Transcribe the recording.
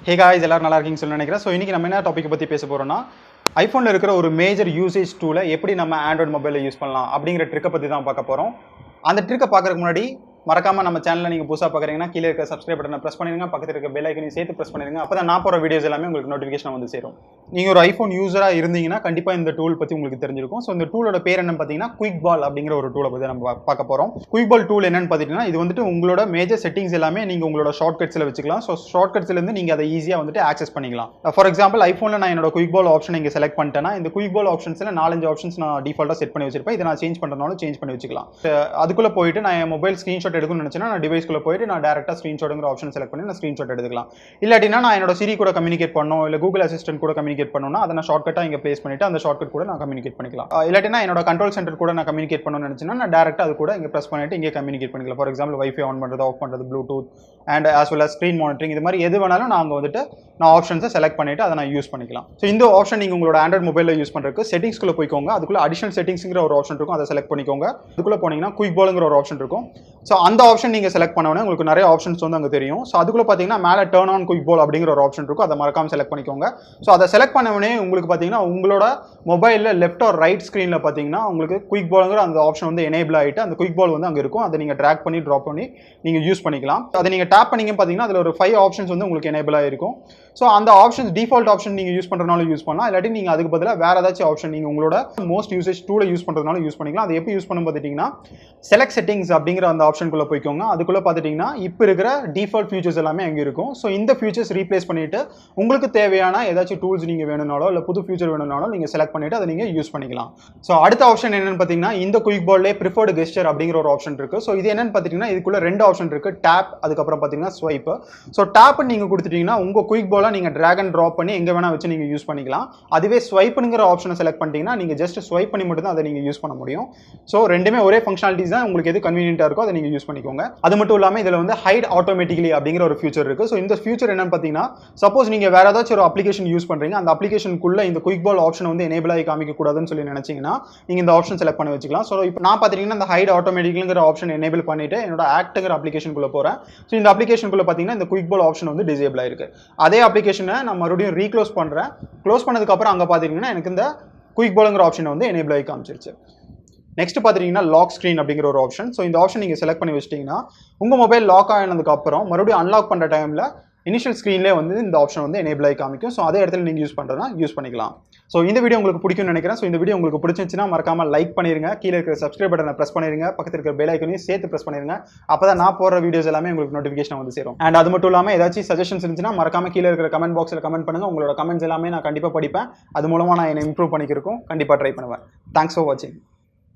Hey guys, எல்லாரும் நல்லா இருக்கீங்கன்னு சொல்லி நினைக்கிறேன். ஸோ இன்னைக்கு நம்ம என்ன டாபிக் பற்றி பேச போகிறோம்னா ஐஃபோனில் இருக்கிற ஒரு மேஜர் யூசேஜ் டூலை எப்படி நம்ம ஆண்ட்ராய்டு மொபைலில் யூஸ் பண்ணலாம் அப்படிங்கிற ட்ரிக்கை பற்றி தான் பார்க்க போகிறோம். அந்த ட்ரிக்கை பார்க்குறதுக்கு முன்னாடி மறக்காம நம்ம சேனலில் நீங்கள் புதுசாக பார்க்குறீங்கன்னா கீழே இருக்க சப்ஸ்கிரைப் பட்டனை ப்ரெஸ் பண்ணிடுங்க, பக்கத்தில் இருக்க பெல் ஐக்கனையும் சேர்த்து ப்ரெஸ் பண்ணிடுங்க. அப்போ தான் நான் போகிற வீடியோஸ் எல்லாமே உங்களுக்கு நோட்டிஃபிகேஷன் வந்து சேரும். நீங்கள் ஒரு ஐஃபோன் யூஸராக இருந்தீங்கன்னா கண்டிப்பாக இந்த டூல் பற்றி உங்களுக்கு தெரிஞ்சிருக்கும். ஸோ இந்த டூலோட பேர் என்னன்னு பார்த்தீங்கன்னா குயிக் பால் அப்படிங்கிற ஒரு டூலை பற்றி நம்ம பார்க்க போகிறோம். குயிக் பால் டூல் என்னன்னு பார்த்தீங்கன்னா இது வந்துட்டு உங்களோட மேஜர் செட்டிங்ஸ் எல்லாமே நீங்கள் உங்களோட ஷார்ட் கட்ஸில் வச்சுக்கலாம். ஸோ ஷார்ட் கட்ஸ்லேருந்து நீங்கள் அதை ஈஸியாக வந்துட்டு ஆக்சஸ் பண்ணிக்கலாம். ஃபார் எக்ஸாம்பிள் ஐஃபோனில் நான் என்னோட குயிக் பால் ஆப்ஷன் இங்கே செலக்ட் பண்ணிட்டேன்னா இந்த குயிக் பால் ஆப்ஷன்ஸில் 4-5 ஆப்ஷன்ஸ் நான் டிஃபால்ட்டாக செட் பண்ணி வச்சிருப்பேன். இதை நான் சேஞ்ச் பண்ணுறதுனாலும் சேஞ்ச் பண்ணி வச்சுக்கலாம். அதுக்குள்ளே போயிட்டு நான் என் மொபைல் ஸ்க்ரீன்ஷாட் எடுக்கணும்னு நினச்சேன்னா நான் டிவைஸ்க்குள்ள போயிட்டு நான் டேரக்டாக ஸ்க்ரீன்ஷாட்ங்கிற ஆப்ஷன் செலக்ட் பண்ணி நான் ஸ்க்ரீன்ஷாட் எடுத்துக்கலாம். இல்லாட்டினா நான் என்னோட சிரி கூட கம்யூனிகேட் பண்ணணும், இல்லை கூகுள் அசிஸ்டன்ட் கூட கம்யூனிகேட் பண்ணணும்னா அதை நான் ஷார்ட்கட்டாக இங்கே பிளேஸ் பண்ணிட்டு அந்த ஷார்ட்கட் கூட நான் கம்யூனிகேட் பண்ணிக்கலாம். இல்லாட்டினா என்னோட கண்ட்ரோல் சென்டர் கூட நான் கம்யூனிகேட் பண்ணணும்னு நினச்சேன்னா நான் டேரக்டாக அது கூட இங்கே ப்ரெஸ் பண்ணிட்டு இங்கே கம்யூனிகேட் பண்ணிக்கலாம். ஃபார் எக்ஸாம்பிள் வைஃபை ஆன் பண்ணுறது, ஆஃப் பண்ணுறது, bluetooth and as well as screen monitoring, இது மாதிரி எது வேணாலும் நான் அங்கே வந்துட்டு நான் ஆப்ஷன்ஸை செலக்ட் பண்ணிட்டு அதை நான் யூஸ் பண்ணிக்கலாம். ஸோ இந்த ஆப்ஷன் நீங்கள் உங்களோட ஆண்ட்ராய்டு மொபைலில் யூஸ் பண்ணுறதுக்கு செட்டிங்ஸ்குள்ளே போய்க்கோங்க. அதுக்குள்ள அடிஷனல் செட்டிங்ஸ்ங்கிற ஒரு ஆப்ஷன் இருக்கும், அதை செலக்ட் பண்ணிக்கோங்க. அதுக்குள்ளே போனீங்கன்னா குயிக் பாலுங்கிற ஒரு ஆப்ஷன் இருக்கும். ஸோ அந்த ஆப்ஷன் நீங்கள் செலக்ட் பண்ண உடனே உங்களுக்கு நிறைய ஆப்ஷன்ஸ் வந்து அங்கே தெரியும். ஸோ அதுக்குள்ளே பார்த்தீங்கன்னா மேலே டர்ன் ஆன் குயிக் பால் அப்படிங்கிற ஒரு ஆப்ஷன் இருக்கும், அதை மறக்காம செலக்ட் பண்ணிக்கோங்க. ஸோ அதை செலக்ட் பண்ண உடனே உங்களுக்கு பார்த்தீங்கன்னா உங்களோட மொபைலில் லெஃப்ட் ஆர் ரைட் ஸ்க்ரீனில் பார்த்தீங்கன்னா உங்களுக்கு குயிக் பாலுங்கிற அந்த ஆப்ஷன் வந்து எனேபிள் ஆகிட்டு அந்த குயிக் பால் வந்து அங்கே இருக்கும். அதை நீங்கள் ட்ராக் பண்ணி ட்ராப் பண்ணி நீங்கள் யூஸ் பண்ணிக்கலாம். அதை நீங்கள் டேப் பண்ணிங்க பார்த்தீங்கன்னா அதில் ஒரு 5 ஆப்ஷன்ஸ் வந்து உங்களுக்கு எனேபிள் ஆகிருக்கும். ஸோ அந்த ஆப்ஷன்ஸ் டிஃபால்ட் ஆப்ஷன் நீங்கள் யூஸ் பண்ணுறதுனால யூஸ் பண்ணலாம், இல்லாட்டி நீங்கள் அதுக்கு பதிலாக வேறு ஏதாச்சும் ஆப்ஷன் நீங்கள் உங்களோட மோஸ்ட் யூசேஜ் டூலை யூஸ் பண்ணுறதுனால யூஸ் பண்ணிக்கலாம். அது எப்படி யூஸ் பண்ண பார்த்துட்டிங்கன்னா செலக்ட் செட்டிங்ஸ் அப்படிங்கிற அந்த ஆப்ஷனுக்குள்ளே போய்க்கோங்க. அதுக்குள்ளே பார்த்துட்டிங்கன்னா இப்போ இருக்கிற டிஃபால்ட் ஃபியூச்சர்ஸ் எல்லாமே அங்கே இருக்கும். ஸோ இந்த ஃபியூச்சர்ஸ் ரீப்ளேஸ் பண்ணிவிட்டு உங்களுக்கு தேவையான ஏதாச்சும் டூல்ஸ் நீங்கள் வேணும்னாலோ இல்லை புது ஃபியூச்சர் வேணும்னாலும் நீங்கள் செலக்ட் பண்ணிவிட்டு அதை நீங்கள் யூஸ் பண்ணிக்கலாம். ஸோ அடுத்த ஆப்ஷன் என்னென்னு பார்த்தீங்கன்னா இந்த குயிக் பால்லே ப்ரிஃபர்டு கெஸ்டர் அப்படிங்கிற ஒரு ஆப்ஷன் இருக்குது. ஸோ இது என்னென்னு பார்த்தீங்கன்னா இதுக்குள்ளே 2 ஆப்ஷன் இருக்குது, டேப் அதுக்கப்புறம் பார்த்தீங்கன்னா ஸ்வைப்பு. ஸோ டேப் நீங்கள் கொடுத்துட்டீங்கன்னா உங்கள் குயிக் பாலை நீங்கள் ட்ராக் அண்ட் ட்ராப் பண்ணி எங்கே வேணால் வச்சு நீங்கள் யூஸ் பண்ணிக்கலாம். அதுவே ஸ்வைப்புங்கிற ஆப்ஷனை செலக்ட் பண்ணிட்டீங்கன்னா நீங்கள் ஜஸ்ட் ஸ்வைப் பண்ணி மட்டும் தான் அதை நீங்கள் யூஸ் பண்ண முடியும். ஸோ ரெண்டுமே ஒரே ஃபங்க்ஷனாலிட்டிஸ் தான், உங்களுக்கு எது கன்வீனியன்ட்டாக இருக்கோ அதை நீங்கள் யூஸ் பண்ணிக்கோங்க. அது மட்டும் இல்லாமல் இதில் வந்து ஹைட் ஆட்டோமேட்டிக்கலி அப்படிங்கிற ஒரு ஃபியூச்சர் இருக்குது. ஸோ இந்த ஃபியூச்சர் என்னன்னு பார்த்தீங்கன்னா சப்போஸ் நீங்கள் வேறு ஏதாச்சும் ஒரு அப்ளிகேஷன் யூஸ் பண்ணுறீங்க, அந்த அப்ளிகேஷனுக்குள்ளே இந்த குயிக் பால் ஆப்ஷன் வந்து எனேபிள் ஆகி காமிக்கக்கூடாதுன்னு சொல்லி நினச்சிங்கன்னா நீங்கள் இந்த ஆப்ஷன் செலக்ட் பண்ணி வச்சுக்கலாம். ஸோ இப்போ நான் பார்த்தீங்கன்னா இந்த ஹைட் ஆட்டோமேட்டிக்கலிங்கிற ஆப்ஷன் எனேபிள் பண்ணிட்டு என்னோட ஆக்ட்ங்கிற அப்ளிகேஷனுக்குள்ளே போகிறேன். ஸோ இந்த அப்ளிகேஷனுக்குள்ளே பார்த்தீங்கன்னா இந்த குயிக் பால் ஆப்ஷன் வந்து டிசேபிள் ஆயிருக்கு. அதே அப்ளிகேஷனை நான் மறுபடியும் ரீக்ளோஸ் பண்ணுறேன். க்ளோஸ் பண்ணதுக்கப்புறம் அங்கே பார்த்தீங்கன்னா எனக்கு இந்த குயிக் பாலுங்கிற ஆப்ஷன் வந்து எனேபிள் ஆகி காமிச்சிருச்சு. நெக்ஸ்ட் பார்த்தீங்கன்னா லாக் ஸ்க்ரீன் அப்படிங்கிற ஒரு ஆப்ஷன். ஸோ இந்த ஆப்ஷன் நீங்கள் செலக்ட் பண்ணி வச்சிட்டிங்கன்னா உங்கள் மொபைல் லாக் ஆனதுக்கப்புறம் மறுபடியும் அன்லாக் பண்ணுற டைமில் இனிஷியல் ஸ்க்ரீன்லேயே வந்து இந்த ஆப்ஷன் வந்து எனேபிள் ஆகி காமிக்கும். ஸோ அதே இடத்துல நீங்கள் யூஸ் பண்ணுறதுனா யூஸ் பண்ணிக்கலாம். ஸோ இந்த வீடியோ உங்களுக்கு பிடிக்கும்னு நினைக்கிறேன். ஸோ இந்த வீடியோ உங்களுக்கு பிடிச்சிருந்துச்சுன்னா மறக்காம லைக் பண்ணிருங்க, கீழே இருக்கிற சப்ஸ்கிரைப் பட்டனை ப்ரெஸ் பண்ணிருங்க, பக்கத்தில் இருக்கிற பெல் ஐக்கனையும் சேர்த்து ப்ரெஸ் பண்ணிருங்க. அப்போ தான் நான் போடுற வீடியோஸ் எல்லாமே உங்களுக்கு நோட்டிஃபிகேஷன் வந்து சேரும். அண்ட் அது மட்டும் இல்லாமல் ஏதாச்சும் சஜஷன்ஸ் இருந்துச்சுன்னா மறக்காம கீழே இருக்கிற கமெண்ட் பாக்ஸில் கமெண்ட் பண்ணுங்க. உங்களோட கமெண்ட்ஸ் எல்லாமே நான் கண்டிப்பாக படிப்பேன். அது மூலமாக நான் என்னை இம்ப்ரூவ் பண்ணிக்கிறதுக்கும் கண்டிப்பாக ட்ரை பண்ணுவேன். தேங்க்ஸ் ஃபார் வாட்சிங்.